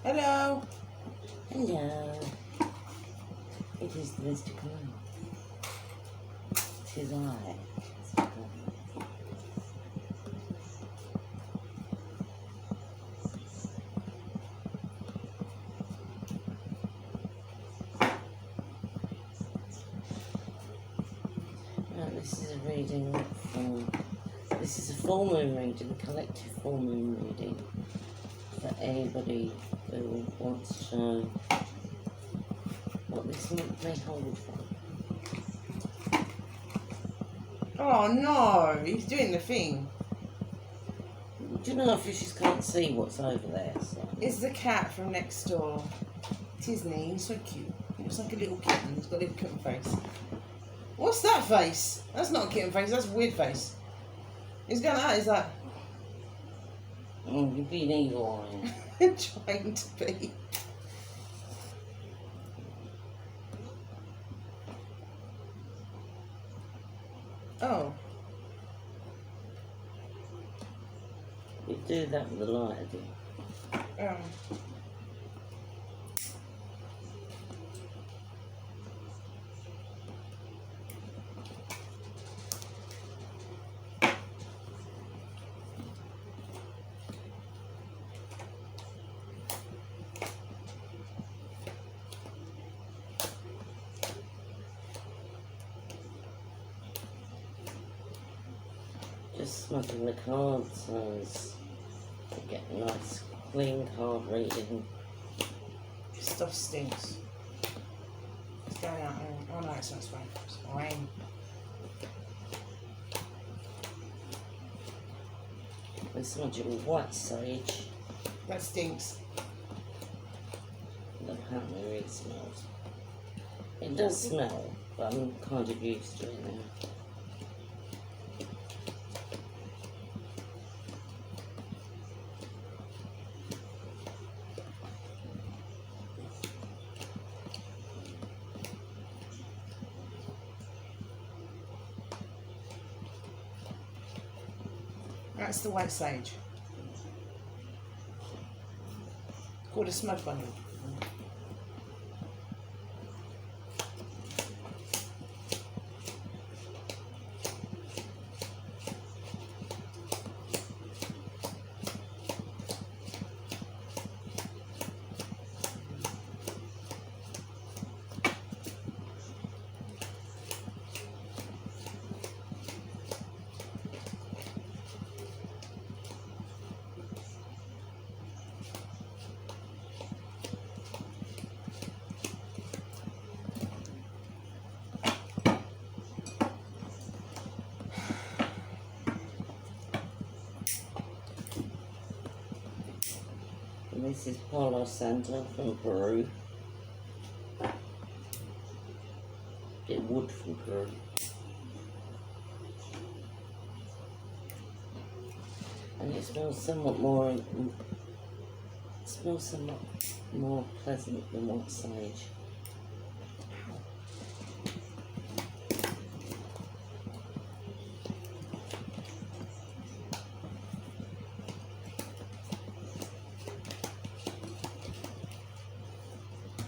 Hello. Hello. It is Mr. Cole. Tis I, Mr. Cole. Right, this is a reading from... This is a full moon reading, a collective full moon reading for anybody who wants to know what this month may hold for. Oh no, he's doing the thing. Do you know fishes can't see what's over there? So. It's the cat from next door. Tisney, he's so cute. He looks like a little kitten. He's got a little kitten face. What's that face? That's not a kitten face, that's a weird face. He's going out, he's like... You're being evil, aren't you? trying to be. Oh. You do that with the light, do you? Just smuggling the cards so as to get a nice clean card reading. Stuff stinks. It's going out there. Oh no, it's not rain. It's rain. We're smudging with white sage. That stinks. And apparently it really smells. It does smell, but I'm kind of used to it now. That's the white sage. Called a smudge bundle. This is Palo Santo from Peru. Get wood from Peru. And it smells somewhat more. It smells somewhat more pleasant than white sage.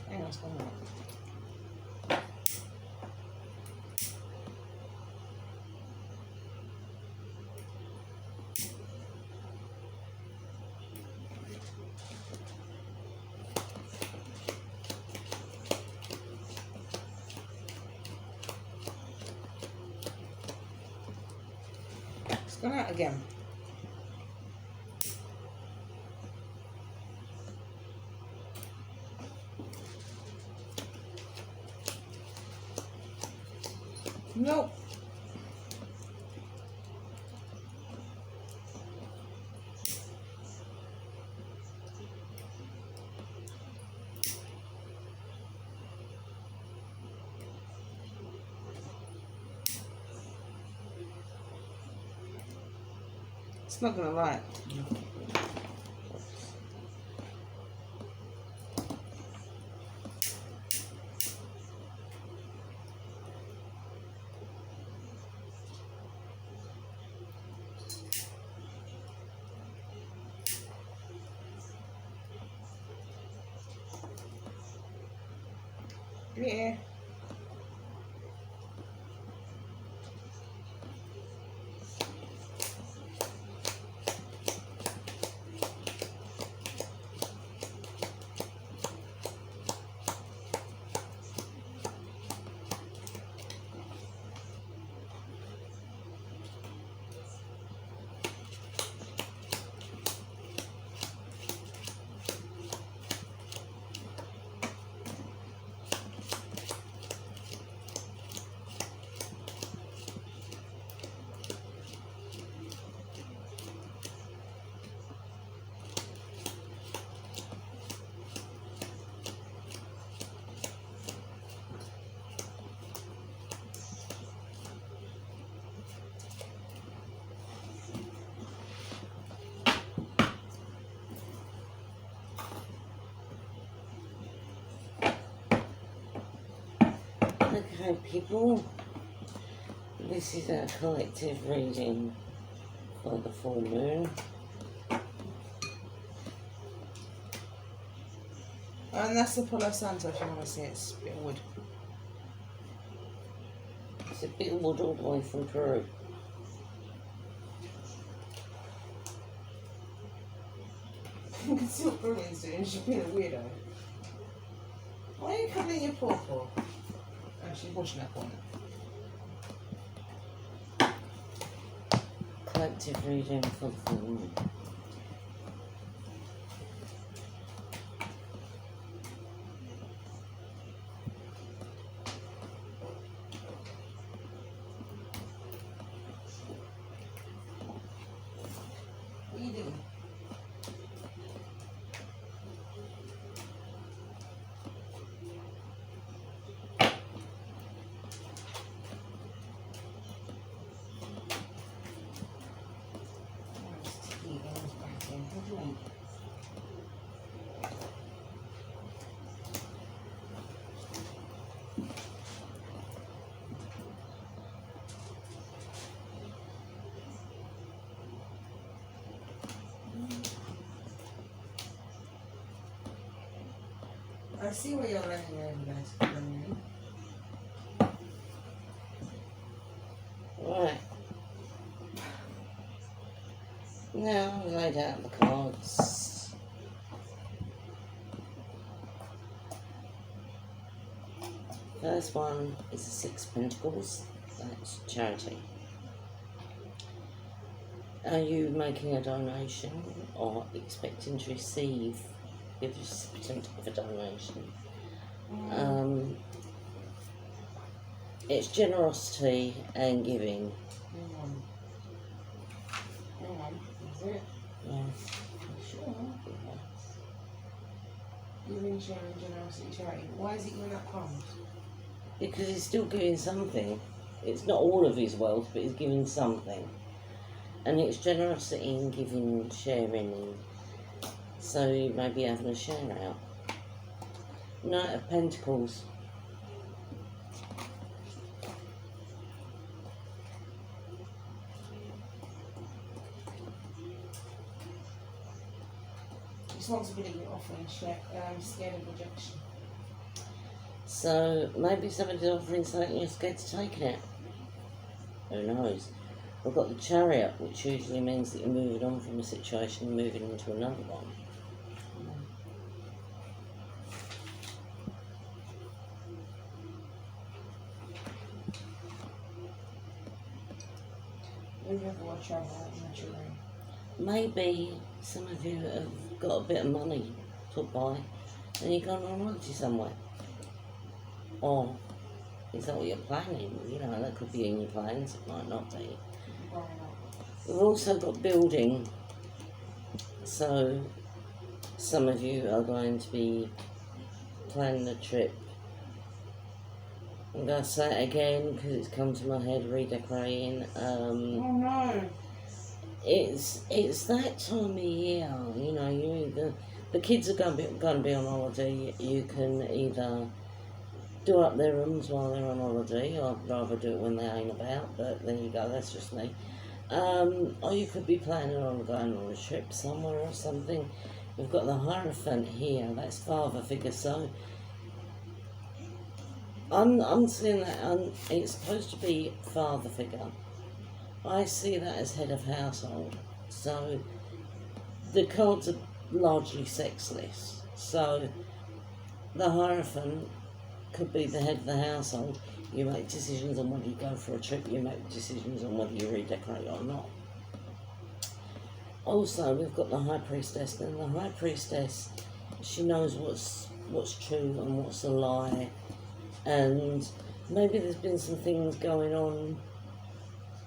Hang on, it's gone out. It's gone out again. Nope. It's not gonna light. Yeah. Okay, people, this is our collective reading for the full moon. And that's the Palo Santo if you want to see it. It's a bit of wood. It's a bit of wood all the way from Peru. You can see what Bruin's doing. She's being a weirdo. Why are you cuddling your paw? Oh, she's washing up on it. Collective reading for the full moon. What are you doing? I see where you're running over, guys. Right. Now I've laid out the cards. First one is the Six of Pentacles. That's charity. Are you making a donation or expecting to receive the recipient of a donation? It's generosity and giving. Hang on. Is it? Yes. Sure. Giving, sharing, generosity, charity. Why is it giving that comes? Because he's still giving something. It's not all of his wealth, but he's giving something. And it's generosity in giving and sharing, and so you may be having a share out. Knight of Pentacles. Responsibility, offering, scared of rejection. So maybe somebody's offering something you're scared to take it. Who knows? We've got the Chariot, which usually means that you're moving on from a situation and moving into another one. Maybe some of you have got a bit of money put by and you're going on holiday somewhere. Or is that what you're planning? You know, that could be in your plans, it might not be. We've also got building, so some of you are going to be planning a trip. I'm going to say it again because it's come to my head, redecorating. Oh no! It's that time of year, you know. You either, the kids are going to be on holiday. You can either do up their rooms while they're on holiday, or I'd rather do it when they ain't about. But there you go. That's just me. Or you could be planning on going on a trip somewhere or something. We've got the Hierophant here. That's father figure. So I'm seeing that it's supposed to be father figure. I see that as head of household. So the cards are largely sexless. So the Hierophant could be the head of the household. You make decisions on whether you go for a trip, you make decisions on whether you redecorate or not. Also, we've got the High Priestess, and the High Priestess, she knows what's true and what's a lie, and maybe there's been some things going on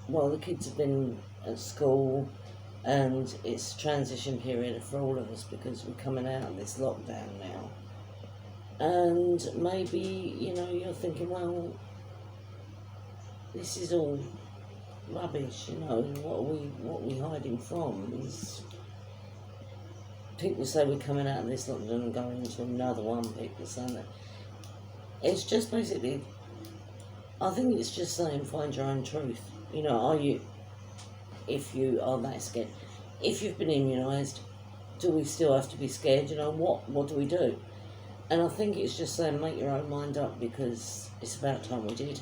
while the kids have been at school, and it's a transition period for all of us because we're coming out of this lockdown now. And maybe, you're thinking, well, this is all rubbish, what are we hiding from? Is people say we're coming out of this lockdown and going into another one, people saying that. It's just basically, I think it's just saying find your own truth. If you are that scared, if you've been immunised, do we still have to be scared? What do we do? And I think it's just saying make your own mind up because it's about time we did.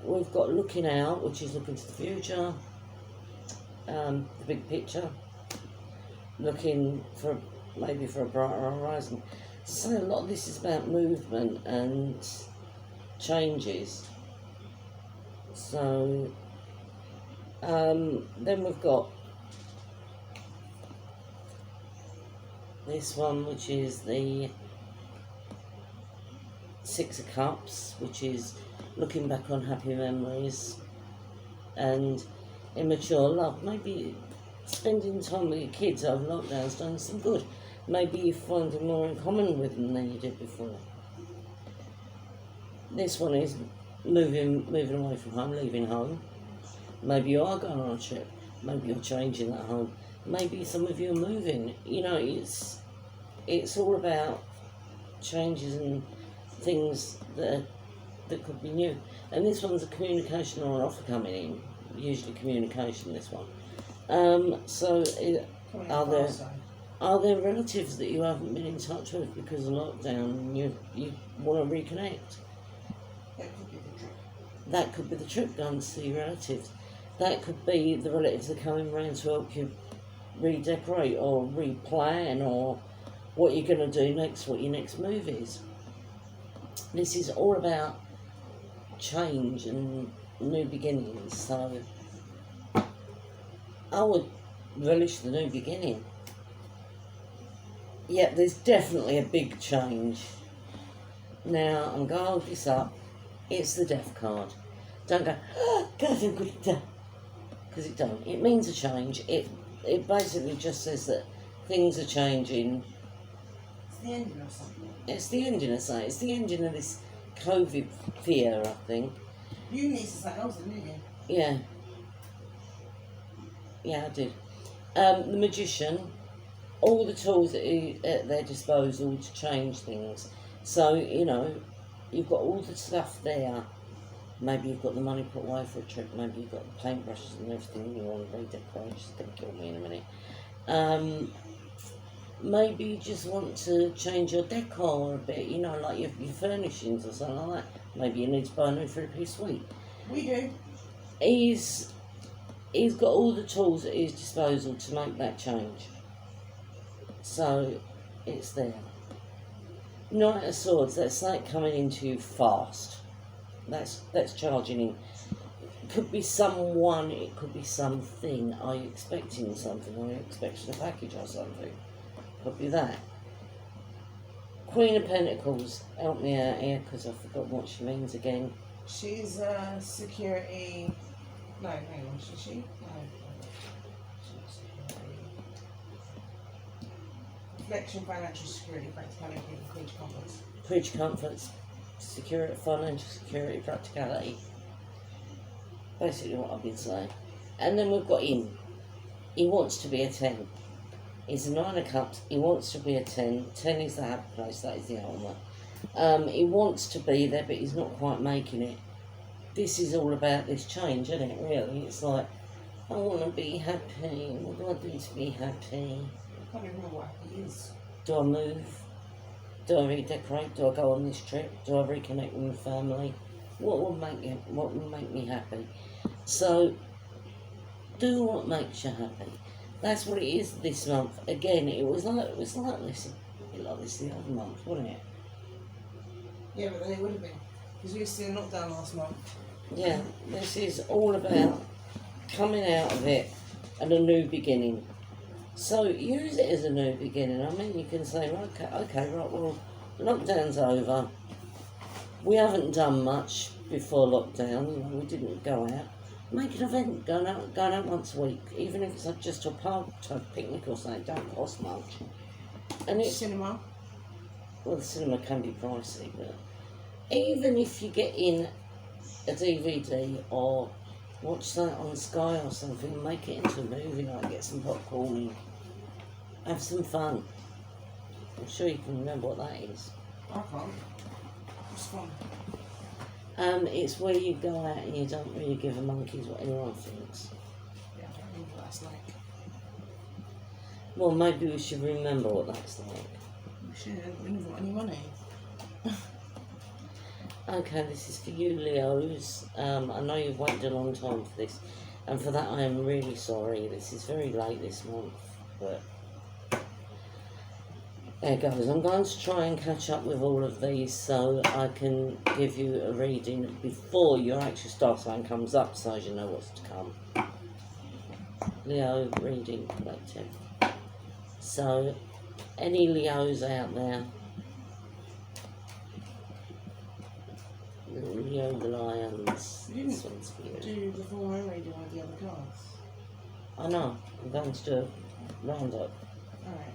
We've got looking out, which is looking to the future, the big picture, looking for maybe for a brighter horizon. So a lot of this is about movement and changes. So then we've got this one, which is the Six of Cups, which is looking back on happy memories and immature love. Maybe spending time with your kids over lockdown's done some good. Maybe you find more in common with them than you did before. This one is moving away from home, leaving home. Maybe you are going on a trip. Maybe you're changing at home. Maybe some of you are moving. It's all about changes and things that could be new. And this one's a communication or an offer coming in. Usually communication, this one. Are there relatives that you haven't been in touch with because of lockdown and you want to reconnect? That could be the trip going to see relatives. That could be the relatives that are coming round to help you redecorate or replan or what you're going to do next, what your next move is. This is all about change and new beginnings, so I would relish the new beginning. Yeah, there's definitely a big change. Now, I'm going to hold this up. It's the Death card. Don't go, God, I'm good at that. Because it don't. It means a change. It basically just says that things are changing. It's the ending of something. It's the ending of something. It's the ending of this COVID fear, I think. You need to say, I was a million. Yeah. Yeah, I did. The Magician, all the tools at their disposal to change things. So, you've got all the stuff there. Maybe you've got the money put away for a trip. Maybe you've got the paintbrushes and everything you want to redecorate. She's going to kill me in a minute. Maybe you just want to change your decor a bit, like your furnishings or something like that. Maybe you need to buy a new three-piece suite. We do. He's got all the tools at his disposal to make that change. So, it's there. Knight of Swords, that's like coming into you fast. That's charging in. It could be someone, it could be something. Are you expecting something? Are you expecting a package or something? Could be that. Queen of Pentacles, help me out here because I've forgotten what she means again. She's security. No, hang on, is she? No. She's security. Reflection, financial security, practicality, creature comforts. Creature comforts, security, financial security, practicality. Basically what I've been saying. And then we've got him. He wants to be a 10. He's a 9 of Cups. He wants to be a 10. 10 is the happy place. That is the ultimate. He wants to be there, but he's not quite making it. This is all about this change, isn't it, really? It's like, I want to be happy. What do I do to be happy? I can't even remember what he is. Do I move? Do I redecorate? Do I go on this trip? Do I reconnect with my family? What will make me happy? So do what makes you happy. That's what it is this month. Again, it was like this, a bit like this the other month, wasn't it? Yeah, but then it would have been. Because we were still in lockdown last month. Yeah, this is all about coming out of it and a new beginning. So use it as a new beginning. I mean, you can say, okay, right, well, lockdown's over. We haven't done much before lockdown. You know, we didn't go out. Make an event, going out once a week, even if it's like just a park type picnic or something. Don't cost much. And it's Cinema. well, the cinema can be pricey, but even if you get in a DVD or watch that on Sky or something, make it into a movie night, get some popcorn and have some fun. I'm sure you can remember what that is. I can't. It's fun. It's where you go out and you don't really give a monkey's what anyone thinks. Yeah, I don't remember what that's like. Well, maybe we should remember what that's like. We shouldn't. We never got any money. Okay, this is for you, Leos. I know you've waited a long time for this, and for that I am really sorry. This is very late this month, but there goes. I'm going to try and catch up with all of these so I can give you a reading before your actual star sign comes up, so as you know what's to come. Leo reading collective. So, any Leos out there? Leo the Lions. You This one's for you. do the full moon reading with the other cards. I know. I'm going to do a roundup. Alright.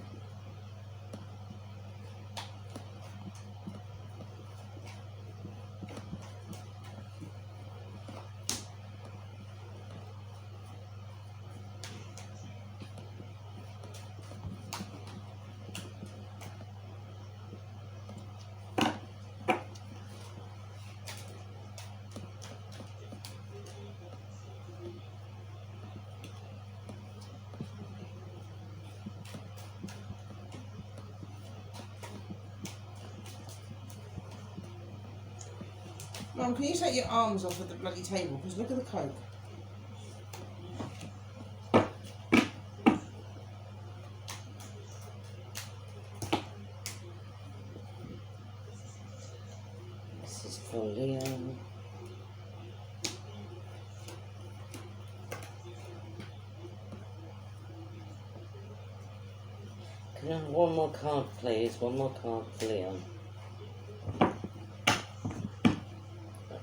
Mum, can you take your arms off of the bloody table? Because look at the Coke. This is for Leo. Can I have one more card, please? One more card for Leo.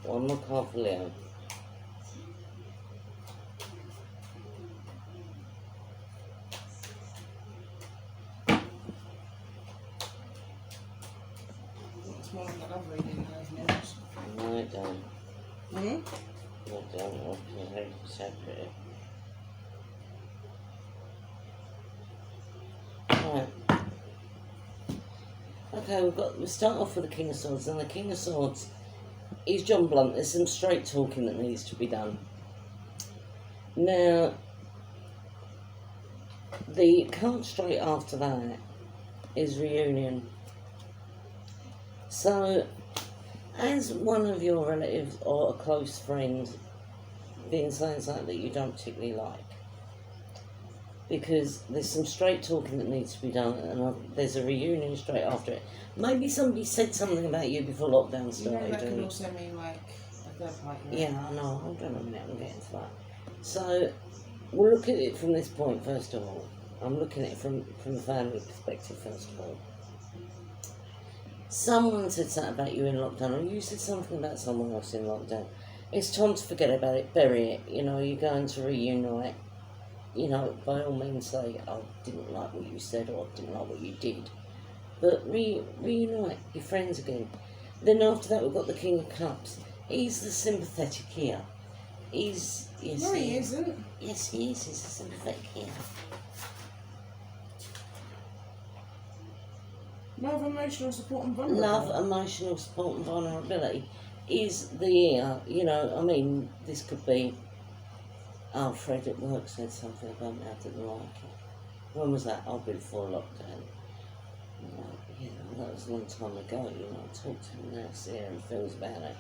One more card for Leo. It's more like a love reading than anything else. No, I don't. Hmm? I don't. I can separate. Right. Okay, we start off with the King of Swords, and the King of Swords is John Blunt. There's some straight talking that needs to be done. Now, the card straight after that is reunion. So, as one of your relatives or a close friend being saying something that you don't particularly like, because there's some straight talking that needs to be done, and there's a reunion straight after it. Maybe somebody said something about you before lockdown You started. know, that could also mean like a third party. Yeah, I know. Hold on a minute, I'm getting to that. So, we'll look at it from this point, first of all. I'm looking at it from the family perspective, first of all. Someone said something about you in lockdown, or you said something about someone else in lockdown. It's time to forget about it, bury it. You know, you're going to reunite. You know, by all means say, I didn't like what you said, or I didn't like what you did. But reunite, be friends again. Then after that, we've got the King of Cups. He's the sympathetic here. Yes, No, he isn't. Yes, he is. He's a sympathetic here. Love, emotional support and vulnerability. Love, emotional support and vulnerability is the ear. You know, I mean, this could be Alfred at work said something about me I didn't like it. When was that? Oh, before lockdown. Yeah, that was a long time ago, I talked to him now, see how he feels about it.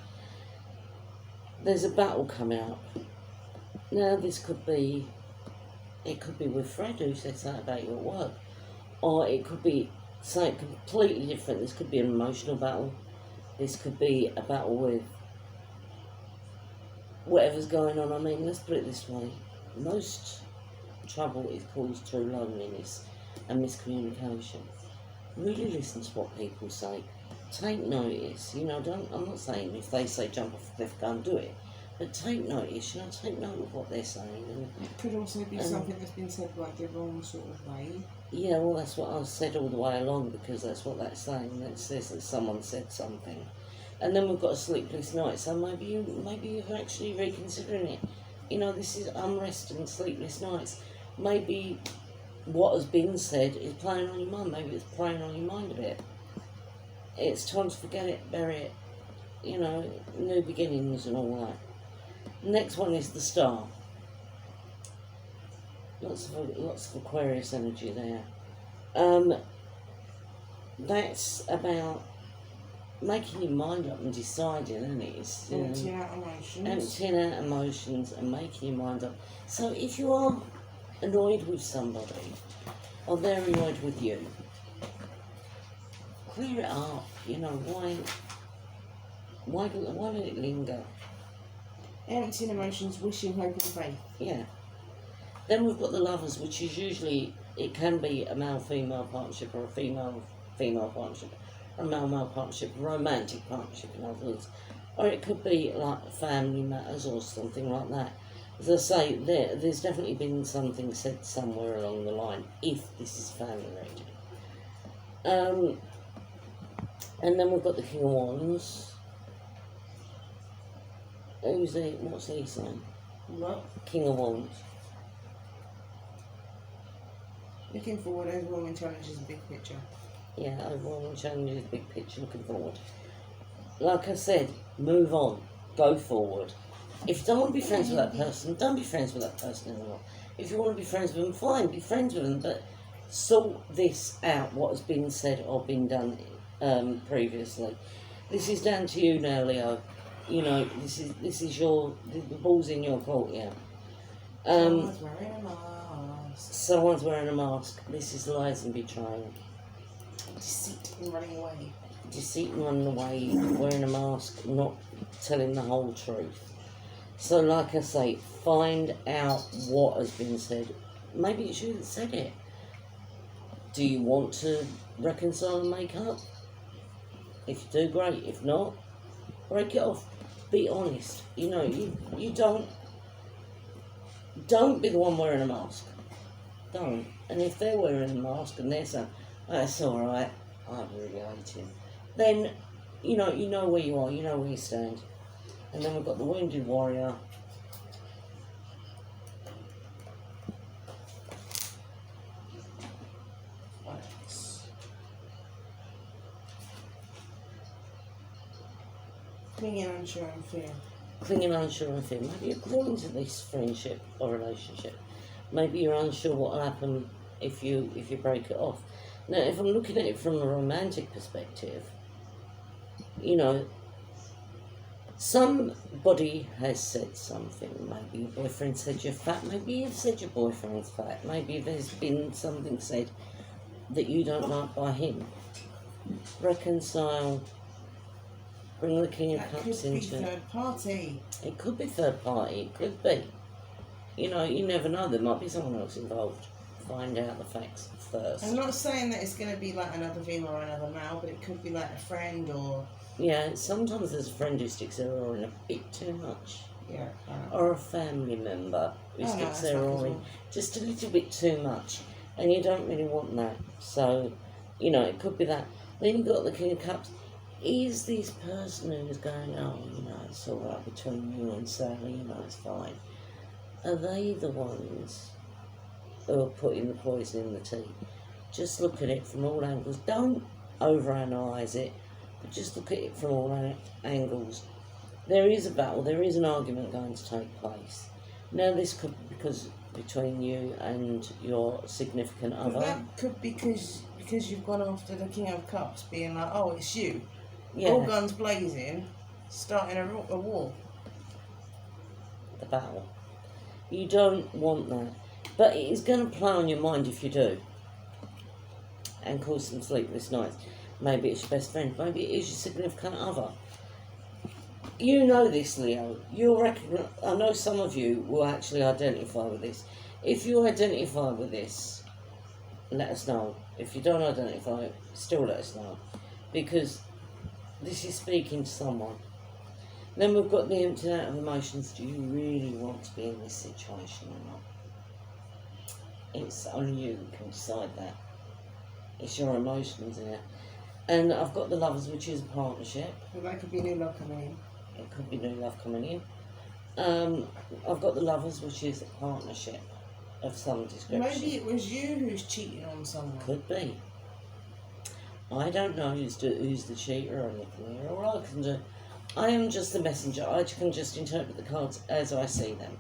There's a battle coming up. Now this could be, it could be with Fred who said something about you at work, or it could be something completely different. This could be an emotional battle. This could be a battle with whatever's going on. I mean, let's put it this way. Most trouble is caused through loneliness and miscommunication. Really listen to what people say. Take notice. I'm not saying if they say jump off a cliff, go and do it. But take notice, take note of what they're saying. And it could also be something that's been said like the wrong sort of way. Yeah, well, that's what I've said all the way along, because that's what that's saying. That says that someone said something. And then we've got a sleepless night, so maybe you're actually reconsidering it. This is unrest and sleepless nights. Maybe what has been said is playing on your mind. Maybe it's playing on your mind a bit. It's time to forget it, bury it. New beginnings and all that. Next one is the Star. Lots of Aquarius energy there. That's about making your mind up and deciding, isn't it? It's, emptying out emotions. Emptying out emotions and making your mind up. So if you are annoyed with somebody, or they're annoyed with you, clear it up. Why let it linger? Emptying emotions, wishing, hope and faith. Yeah. Then we've got the Lovers, which is usually, it can be a male-female partnership or a female-female partnership, or a male-male partnership, a romantic partnership in other words. Or it could be like family matters or something like that. As I say, there's definitely been something said somewhere along the line, if this is family related. And then we've got the King of Wands. What's he saying? What? King of Wands. Looking forward, overwhelming challenges and big picture. Yeah, overwhelming challenges, big picture, looking forward. Like I said, move on, go forward. If you don't want to be friends with that person, don't be friends with that person anymore. If you want to be friends with them, fine, be friends with them, but sort this out, what has been said or been done previously. This is down to you now, Leo. This is the ball's in your court, yeah. Someone's wearing a mask. Someone's wearing a mask. This is lies and betrayal. Deceit and running away. Deceit and running away, wearing a mask, not telling the whole truth. So like I say, find out what has been said. Maybe it's you that said it. Do you want to reconcile and make up? If you do, great. If not, break it off. Be honest. You don't be the one wearing a mask. Don't. And if they're wearing a mask and they're saying, that's alright, I really hate him, then you know where you are, you know where you stand. And then we've got the Wounded Warrior. Clinging, unsure and fear. Clinging, unsure and fear. Maybe you're calling to this friendship or relationship. Maybe you're unsure what will happen if you break it off. Now, if I'm looking at it from a romantic perspective, somebody has said something. Maybe your boyfriend said you're fat. Maybe you've said your boyfriend's fat. Maybe there's been something said that you don't like by him. Reconcile. Bring the King of Cups into it. Could be third party. It could be third party. It could be. You never know. There might be someone else involved. Find out the facts first. I'm not saying that it's going to be like another female or another male, but it could be like a friend or... Yeah, sometimes there's a friend who sticks their oar in a bit too much. Yeah. Or a family member who sticks their oar in just a little bit too much. And you don't really want that. So, it could be that. Then you've got the King of Cups. Is this person who's going, it's all right between you and Sally, it's fine. Are they the ones who are putting the poison in the tea? Just look at it from all angles. Don't overanalyse it, but just look at it from all angles. There is a battle, there is an argument going to take place. Now this could be because between you and your significant other. That could be because because you've gone after the King of Cups, being like, oh, it's you. Yeah, All guns blazing, starting a war. the battle. You don't want that. But it is going to play on your mind if you do. And cause some sleepless nights. Maybe it's your best friend. Maybe it is your significant other. You know this, Leo. I know some of you will actually identify with this. If you identify with this, let us know. If you don't identify, still let us know. Because this is speaking to someone. Then we've got the emptying out of emotions. Do you really want to be in this situation or not? It's only you who can decide that. It's your emotions in it. And I've got the lovers, which is a partnership. Well, that could be new love coming in. It could be new love coming in. I've got the lovers, which is a partnership of some description. Maybe it was you who's cheating on someone. Could be. I don't know who's the cheater or anything here. All I can do, I am just the messenger. I can just interpret the cards as I see them.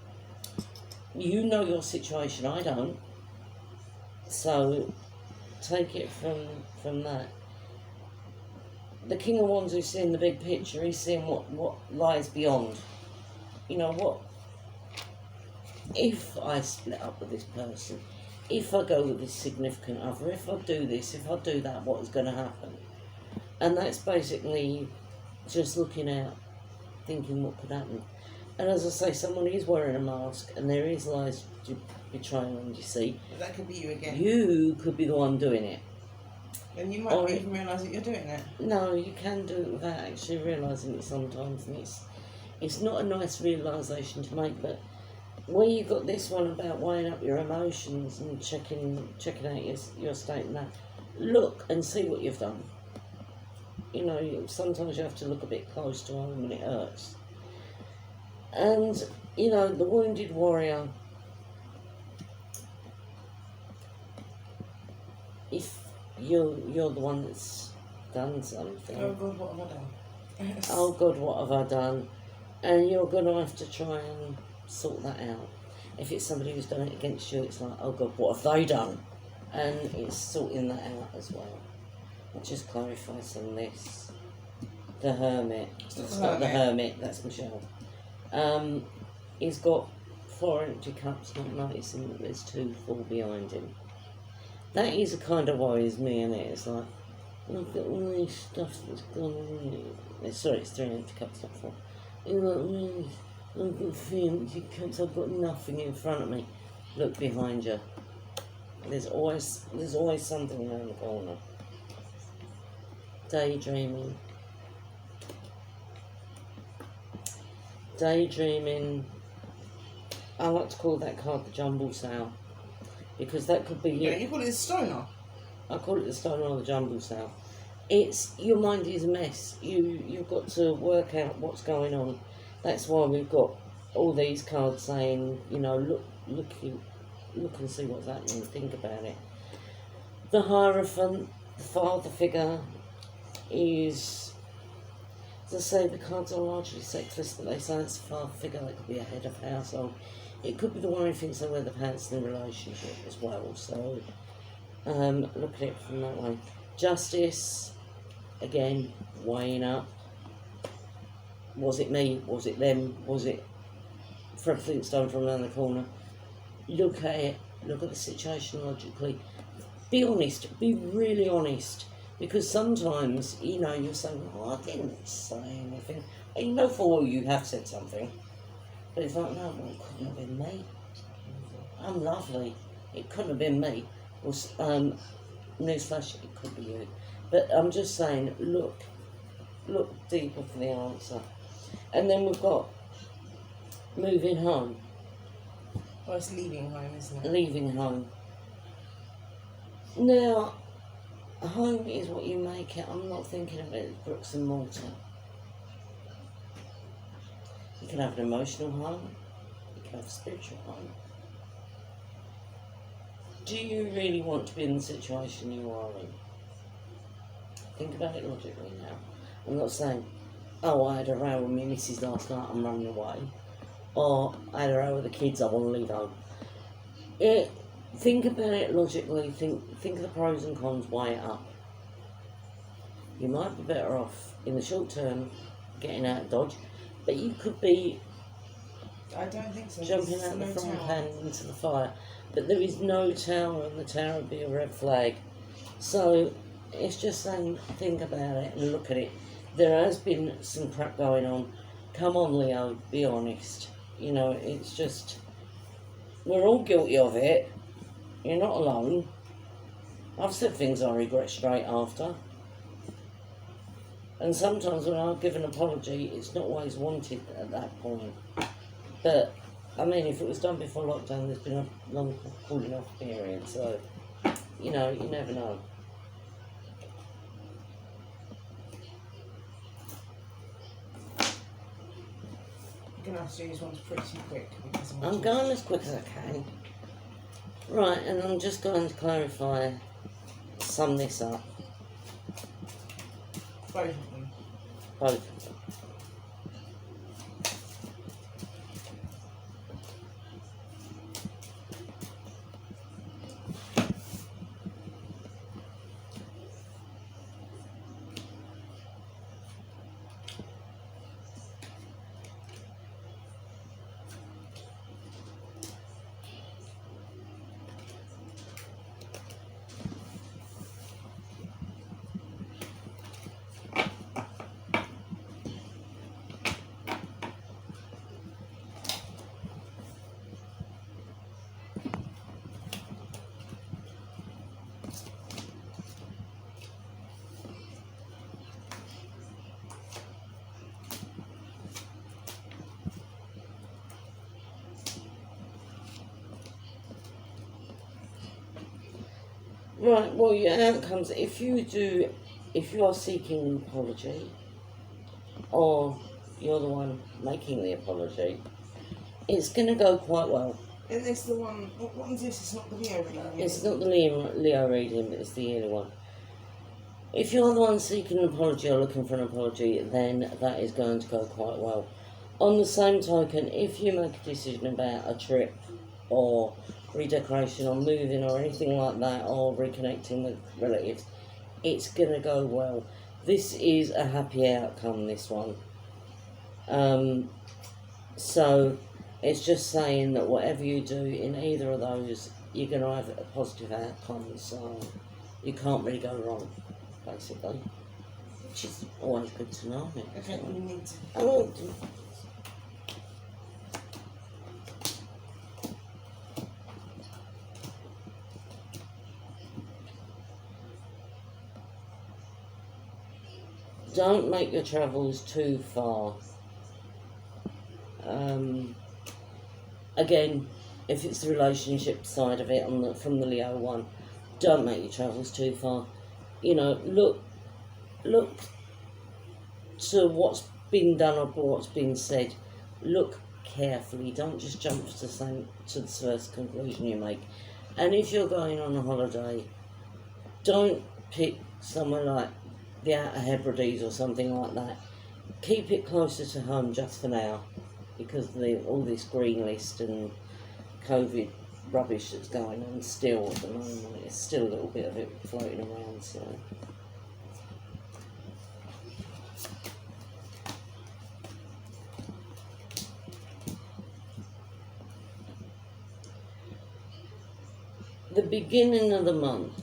You know your situation, I don't. So take it from that. The King of Wands who's seeing the big picture, he's seeing what lies beyond. You know what? If I split up with this person, if I go with this significant other, if I do this, if I do that, what is going to happen? And that's basically just looking out, thinking what could happen. And as I say, someone is wearing a mask and there is lies, betrayal and deceit. But that could be you again. You could be the one doing it. And you might not even realise that you're doing it. No, you can do it without actually realising it sometimes, and it's not a nice realisation to make, but where you got this one about weighing up your emotions and checking out your state and that, look and see what you've done. You know, sometimes you have to look a bit close to home when it hurts. And, you know, the wounded warrior, if you're the one that's done something. Oh God, what have I done? Oh God, what have I done? And you're going to have to try and sort that out. If it's somebody who's done it against you, it's like, oh God, what have they done? And it's sorting that out as well. I'll just clarify some of this. The Hermit. It's not the Hermit, that's Michelle. He's got 4 empty cups, not noticing that there's 2 full behind him. That is a kind of worries me, and it's like, look at all this stuff that's gone on. Sorry, it's 3 empty cups, not 4. You're like, I've got 3 empty cups, I've got nothing in front of me. Look behind you. There's always something around the corner. Daydreaming. Daydreaming. I like to call that card the jumble sale. Because that could be... Yeah, you call it a stoner. I call it the stoner or the jumble sale. It's... Your mind is a mess. You've got to work out what's going on. That's why we've got all these cards saying, you know, look and see what's happening, think about it. The Hierophant, the father figure, is... As I say, the cards are largely sexist, but they say it's a father figure that could be a head of household. It could be the one who thinks they wear the pants in the relationship as well, so look at it from that way. Justice, again, weighing up. Was it me? Was it them? Was it Fred Flintstone from around the corner? Look at it, look at the situation logically. Be honest, be really honest. Because sometimes, you know, you're saying, oh, I didn't say anything. And you know for all you have said something. But it's like, no, well, it couldn't have been me. I'm lovely. It couldn't have been me. Or, newsflash, it could be you. But I'm just saying, look deeper for the answer. And then we've got moving home. Well, it's leaving home, isn't it? Leaving home. Now, home is what you make it. I'm not thinking of it as bricks and mortar. You can have an emotional home. You can have a spiritual home. Do you really want to be in the situation you are in? Think about it logically now. I'm not saying, oh, I had a row with my missus last night, I'm running away. Or I had a row with the kids, I want to leave home. think about it logically. Think of the pros and cons. Weigh it up. You might be better off in the short term getting out of Dodge, but you could be I don't think so. jumping There's out the no front tower. pan into the fire. But there is no tower, and the tower would be a red flag. So it's just saying, think about it and look at it. There has been some crap going on. Come on, Leo, be honest. You know, it's just, we're all guilty of it. You're not alone. I've said things I regret straight after. And sometimes when I give an apology, it's not always wanted at that point. But, I mean, if it was done before lockdown, there's been a long cooling off period, so, you know, you never know. I'm going to have to do these ones pretty quick. Because I'm going as quick as I can. Right, and I'm just going to clarify, sum this up, Both of them. both of them. Right, well, your outcomes, if you are seeking an apology, or you're the one making the apology, it's going to go quite well. And this the one, what one's this? It's not the Leo reading. It's not the Leo reading, but it's the yearly one. If you're the one seeking an apology or looking for an apology, then that is going to go quite well. On the same token, if you make a decision about a trip or redecoration or moving or anything like that, or reconnecting with relatives, it's going to go well. This is a happy outcome, this one. So it's just saying that whatever you do in either of those, you're going to have a positive outcome, so you can't really go wrong, basically, which is always good to know. Okay, we need to. Oh, don't make your travels too far. Again, if it's the relationship side of it from the Leo one, don't make your travels too far. You know, look to what's been done or what's been said. Look carefully. Don't just jump to the first conclusion you make. And if you're going on a holiday, don't pick somewhere like the Outer Hebrides or something like that. Keep it closer to home just for now, because of all this green list and COVID rubbish that's going on still at the moment. There's still a little bit of it floating around, so. The beginning of the month,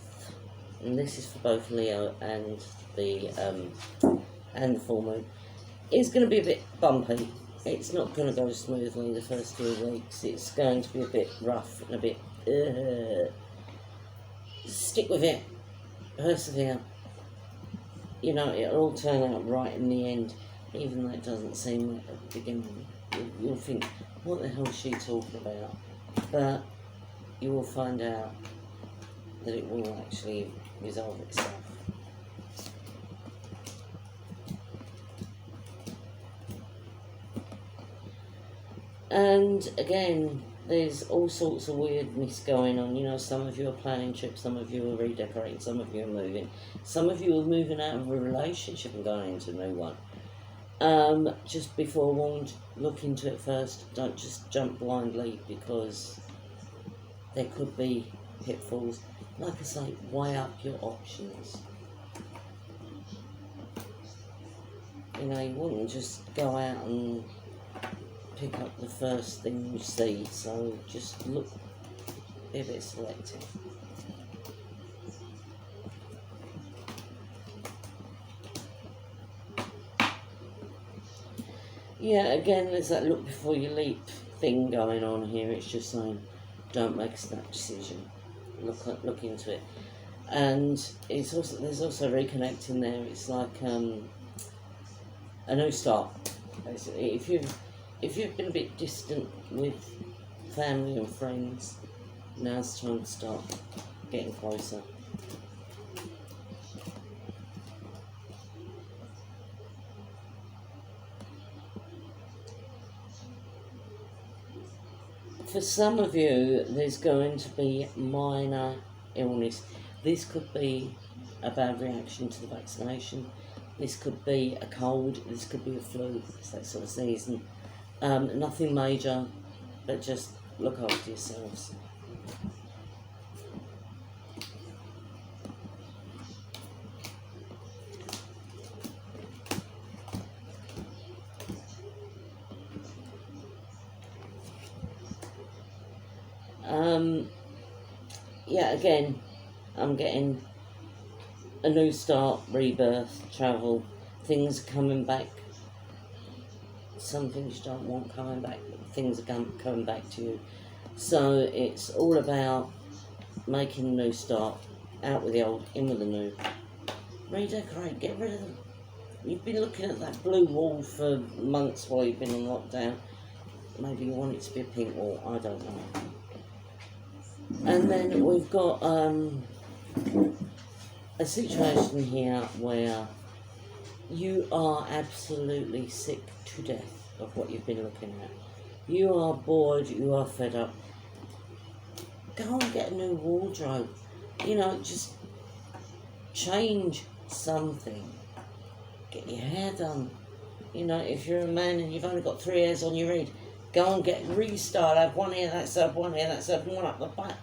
and this is for both Leo and the full moon, is going to be a bit bumpy. It's not going to go smoothly the first 2 weeks. It's going to be a bit rough and a bit. Stick with it, persevere. You know, it'll all turn out right in the end, even though it doesn't seem like at the beginning. You'll think, what the hell is she talking about? But you will find out that it will actually resolve itself. And again, there's all sorts of weirdness going on. You know, some of you are planning trips, some of you are redecorating, some of you are moving, some of you are moving out of a relationship and going into a new one. Just be forewarned, look into it first. Don't just jump blindly, because there could be pitfalls. Like I say, weigh up your options. You know, you wouldn't just go out and pick up the first thing you see, so just look, be a bit selective. Yeah, again, there's that look before you leap thing going on here. It's just saying, don't make a snap decision. Look into it, and it's also there's also reconnecting there. It's like a new start. Basically, if you've been a bit distant with family and friends, now's the time to start getting closer. For some of you, there's going to be minor illness. This could be a bad reaction to the vaccination. This could be a cold. This could be a flu. It's that sort of season. Nothing major, but just look after yourselves. Yeah, again, I'm getting a new start, rebirth, travel, things are coming back. Some things you don't want coming back, but things are coming back to you. So it's all about making a new start, out with the old, in with the new. Redecorate, get rid of them. You've been looking at that blue wall for months while you've been on lockdown. Maybe you want it to be a pink wall, I don't know. And then we've got a situation here where you are absolutely sick to death of what you've been looking at. You are bored, you are fed up. Go and get a new wardrobe. You know, just change something. Get your hair done. You know, if you're a man and you've only got 3 hairs on your head, go and get restyle. Have one ear, that's up, one ear, that's up, and one up the back.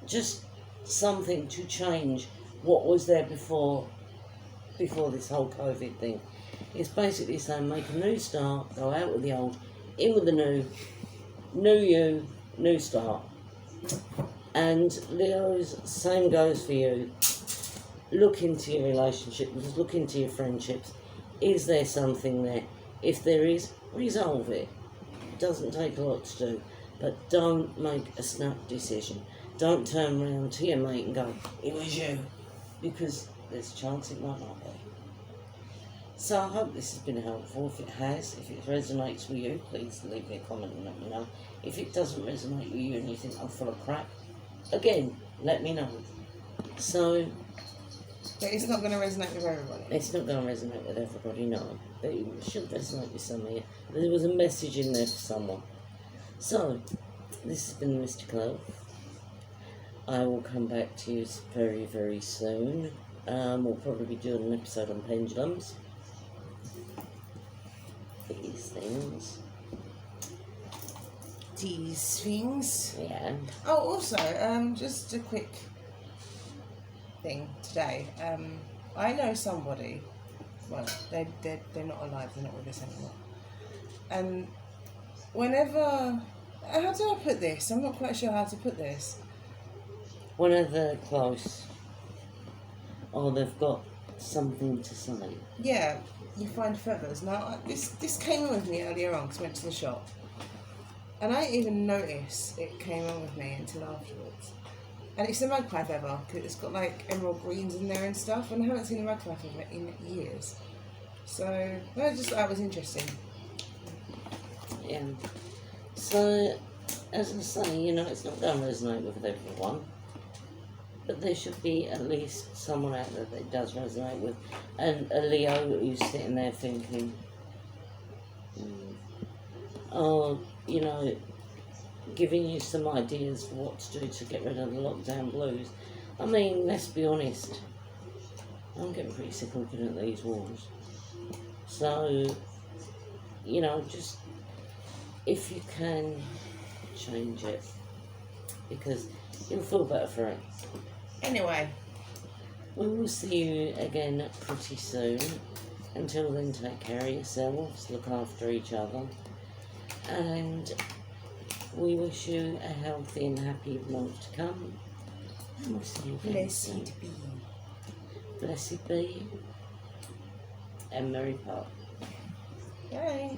Just something to change what was there before this whole COVID thing. It's basically saying make a new start, go out with the old, in with the new you, new start. And Leo's, same goes for you. Look into your relationships, look into your friendships. Is there something there? If there is, resolve it. It doesn't take a lot to do, but don't make a snap decision. Don't turn around to your mate and go, it was you, because there's a chance it might not be. So I hope this has been helpful. If it has, if it resonates with you, please leave me a comment and let me know. If it doesn't resonate with you and you think I'm full of crap, again, let me know. So... But it's not going to resonate with everybody. It's not going to resonate with everybody, no. But it should resonate with some of you. There was a message in there for someone. So, this has been Mystic Love. I will come back to you very, very soon. We'll probably be doing an episode on pendulums. These things. These things. Yeah. Oh, also, just a quick thing today. I know somebody. Well, they're not alive. They're not with us anymore. And whenever, how do I put this? I'm not quite sure how to put this. Whenever they're close, or they've got something to say. Yeah, you find feathers. Now, this came on with me earlier on because I went to the shop. And I didn't even notice it came on with me until afterwards. And it's a magpie feather, because it's got like emerald greens in there and stuff, and I haven't seen a magpie feather in years. So, I just thought that was interesting. Yeah. So, as I say, you know, it's not going to resonate with everyone. But there should be at least someone out there that it does resonate with. And a Leo who's sitting there thinking, oh, you know, giving you some ideas for what to do to get rid of the lockdown blues. I mean, let's be honest, I'm getting pretty sick looking at these walls. So, you know, just, if you can, change it. Because You'll feel better for it. Anyway, We will see you again pretty soon. Until then, take care of yourselves, look after each other, and we wish you a healthy and happy month to come. And we'll see you again soon. blessed be. Blessed be, and Merry Part. Bye.